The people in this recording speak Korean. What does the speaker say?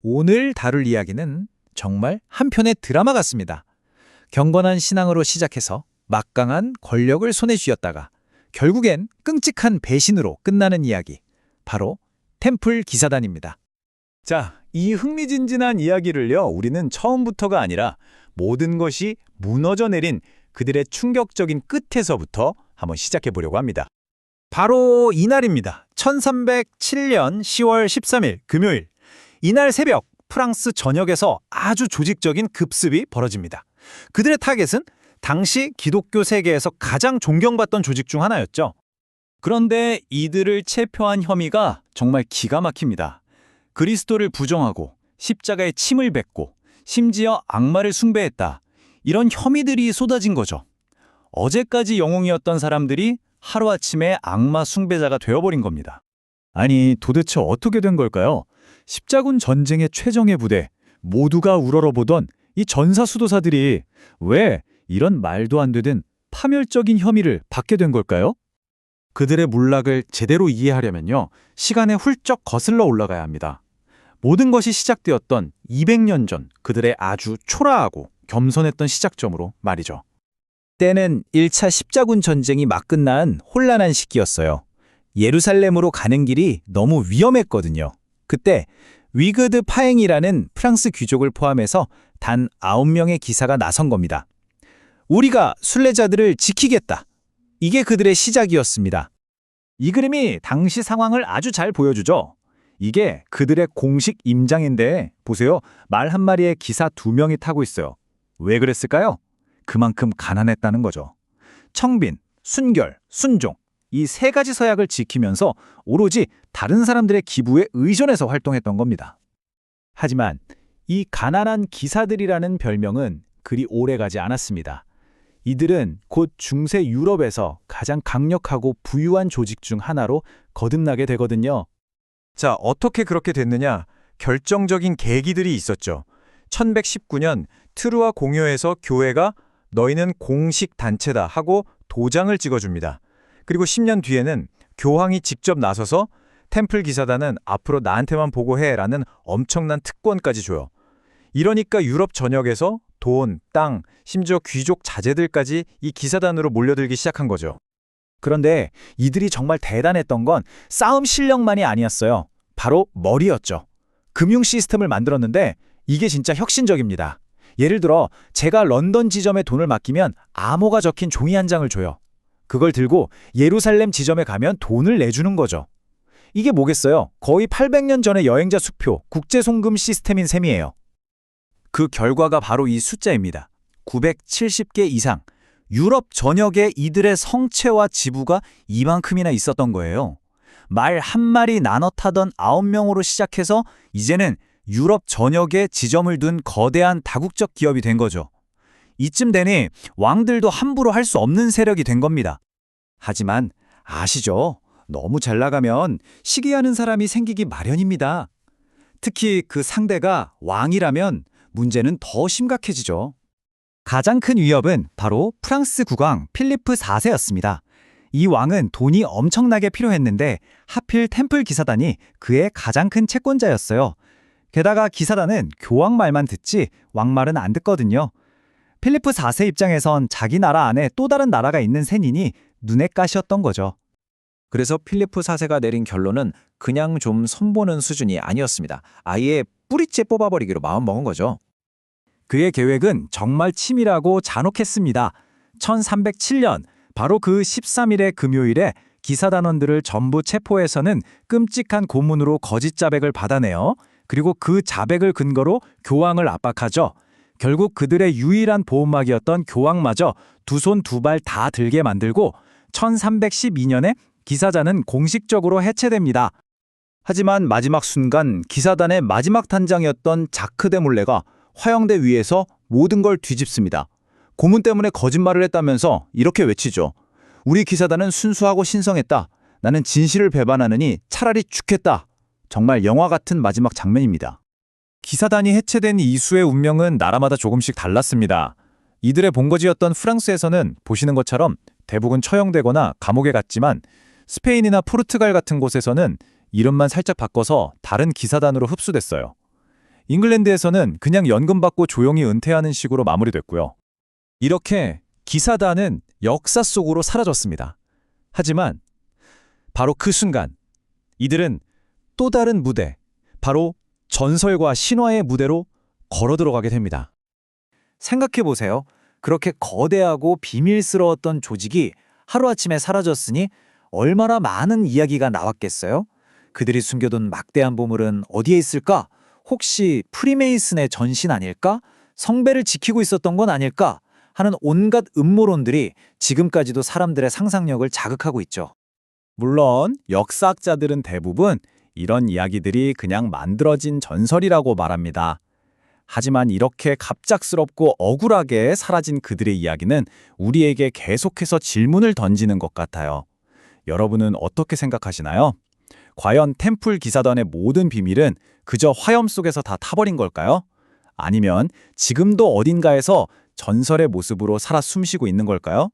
오늘 다룰 이야기는 정말 한 편의 드라마 같습니다. 경건한 신앙으로 시작해서 막강한 권력을 손에 쥐었다가 결국엔 끔찍한 배신으로 끝나는 이야기. 바로 템플 기사단입니다. 자, 이 흥미진진한 이야기를요, 우리는 처음부터가 아니라 모든 것이 무너져 내린 그들의 충격적인 끝에서부터 한번 시작해 보려고 합니다. 바로 이날입니다. 1307년 10월 13일 금요일. 이날 새벽 프랑스 전역에서 아주 조직적인 급습이 벌어집니다. 그들의 타겟은 당시 기독교 세계에서 가장 존경받던 조직 중 하나였죠. 그런데 이들을 체포한 혐의가 정말 기가 막힙니다. 그리스도를 부정하고 십자가에 침을 뱉고 심지어 악마를 숭배했다. 이런 혐의들이 쏟아진 거죠. 어제까지 영웅이었던 사람들이 하루아침에 악마 숭배자가 되어버린 겁니다. 아니, 도대체 어떻게 된 걸까요? 십자군 전쟁의 최정예 부대, 모두가 우러러보던 이 전사 수도사들이 왜 이런 말도 안 되는 파멸적인 혐의를 받게 된 걸까요? 그들의 문락을 제대로 이해하려면요, 시간에 훌쩍 거슬러 올라가야 합니다. 모든 것이 시작되었던 200년 전 그들의 아주 초라하고 겸손했던 시작점으로 말이죠. 때는 1차 십자군 전쟁이 막 끝난 혼란한 시기였어요. 예루살렘으로 가는 길이 너무 위험했거든요. 그때 위그드 파행이라는 프랑스 귀족을 포함해서 단 9명의 기사가 나선 겁니다. 우리가 순례자들을 지키겠다. 이게 그들의 시작이었습니다. 이 그림이 당시 상황을 아주 잘 보여주죠. 이게 그들의 공식 임장인데 보세요. 말 한 마리에 기사 2명이 타고 있어요. 왜 그랬을까요? 그만큼 가난했다는 거죠. 청빈, 순결, 순종 이 3가지 서약을 지키면서 오로지 다른 사람들의 기부에 의존해서 활동했던 겁니다. 하지만 이 가난한 기사들이라는 별명은 그리 오래가지 않았습니다. 이들은 곧 중세 유럽에서 가장 강력하고 부유한 조직 중 하나로 거듭나게 되거든요. 자, 어떻게 그렇게 됐느냐? 결정적인 계기들이 있었죠. 1119년 트루아 공요에서 교회가 너희는 공식 단체다 하고 도장을 찍어줍니다. 그리고 10년 뒤에는 교황이 직접 나서서 템플 기사단은 앞으로 나한테만 보고해라는 엄청난 특권까지 줘요. 이러니까 유럽 전역에서 돈, 땅, 심지어 귀족 자제들까지 이 기사단으로 몰려들기 시작한 거죠. 그런데 이들이 정말 대단했던 건 싸움 실력만이 아니었어요. 바로 머리였죠. 금융 시스템을 만들었는데 이게 진짜 혁신적입니다. 예를 들어 제가 런던 지점에 돈을 맡기면 암호가 적힌 종이 한 장을 줘요. 그걸 들고 예루살렘 지점에 가면 돈을 내주는 거죠. 이게 뭐겠어요? 거의 800년 전의 여행자 수표, 국제송금 시스템인 셈이에요. 그 결과가 바로 이 숫자입니다. 970개 이상. 유럽 전역에 이들의 성체와 지부가 이만큼이나 있었던 거예요. 말 한 마리 나눠 타던 9명으로 시작해서 이제는 유럽 전역에 지점을 둔 거대한 다국적 기업이 된 거죠. 이쯤 되니 왕들도 함부로 할 수 없는 세력이 된 겁니다. 하지만 아시죠? 너무 잘 나가면 시기하는 사람이 생기기 마련입니다. 특히 그 상대가 왕이라면 문제는 더 심각해지죠. 가장 큰 위협은 바로 프랑스 국왕 필리프 4세였습니다. 이 왕은 돈이 엄청나게 필요했는데 하필 템플 기사단이 그의 가장 큰 채권자였어요. 게다가 기사단은 교황 말만 듣지 왕 말은 안 듣거든요. 필리프 4세 입장에선 자기 나라 안에 또 다른 나라가 있는 셈이니 눈에 가시였던 거죠. 그래서 필리프 4세가 내린 결론은 그냥 좀 손보는 수준이 아니었습니다. 아예 뿌리째 뽑아버리기로 마음먹은 거죠. 그의 계획은 정말 치밀하고 잔혹했습니다. 1307년 바로 그 13일의 금요일에 기사단원들을 전부 체포해서는 끔찍한 고문으로 거짓 자백을 받아내요. 그리고 그 자백을 근거로 교황을 압박하죠. 결국 그들의 유일한 보호막이었던 교황마저 두 손 두 발 다 들게 만들고 1312년에 기사단은 공식적으로 해체됩니다. 하지만 마지막 순간 기사단의 마지막 단장이었던 자크 데 몰레가 화영대 위에서 모든 걸 뒤집습니다. 고문 때문에 거짓말을 했다면서 이렇게 외치죠. 우리 기사단은 순수하고 신성했다. 나는 진실을 배반하느니 차라리 죽겠다. 정말 영화 같은 마지막 장면입니다. 기사단이 해체된 이수의 운명은 나라마다 조금씩 달랐습니다. 이들의 본거지였던 프랑스에서는 보시는 것처럼 대부분 처형되거나 감옥에 갔지만 스페인이나 포르투갈 같은 곳에서는 이름만 살짝 바꿔서 다른 기사단으로 흡수됐어요. 잉글랜드에서는 그냥 연금 받고 조용히 은퇴하는 식으로 마무리됐고요. 이렇게 기사단은 역사 속으로 사라졌습니다. 하지만 바로 그 순간 이들은 또 다른 무대, 바로 전설과 신화의 무대로 걸어 들어가게 됩니다. 생각해 보세요. 그렇게 거대하고 비밀스러웠던 조직이 하루아침에 사라졌으니 얼마나 많은 이야기가 나왔겠어요? 그들이 숨겨둔 막대한 보물은 어디에 있을까? 혹시 프리메이슨의 전신 아닐까? 성배를 지키고 있었던 건 아닐까? 하는 온갖 음모론들이 지금까지도 사람들의 상상력을 자극하고 있죠. 물론 역사학자들은 대부분 이런 이야기들이 그냥 만들어진 전설이라고 말합니다. 하지만 이렇게 갑작스럽고 억울하게 사라진 그들의 이야기는 우리에게 계속해서 질문을 던지는 것 같아요. 여러분은 어떻게 생각하시나요? 과연 템플 기사단의 모든 비밀은 그저 화염 속에서 다 타버린 걸까요? 아니면 지금도 어딘가에서 전설의 모습으로 살아 숨쉬고 있는 걸까요?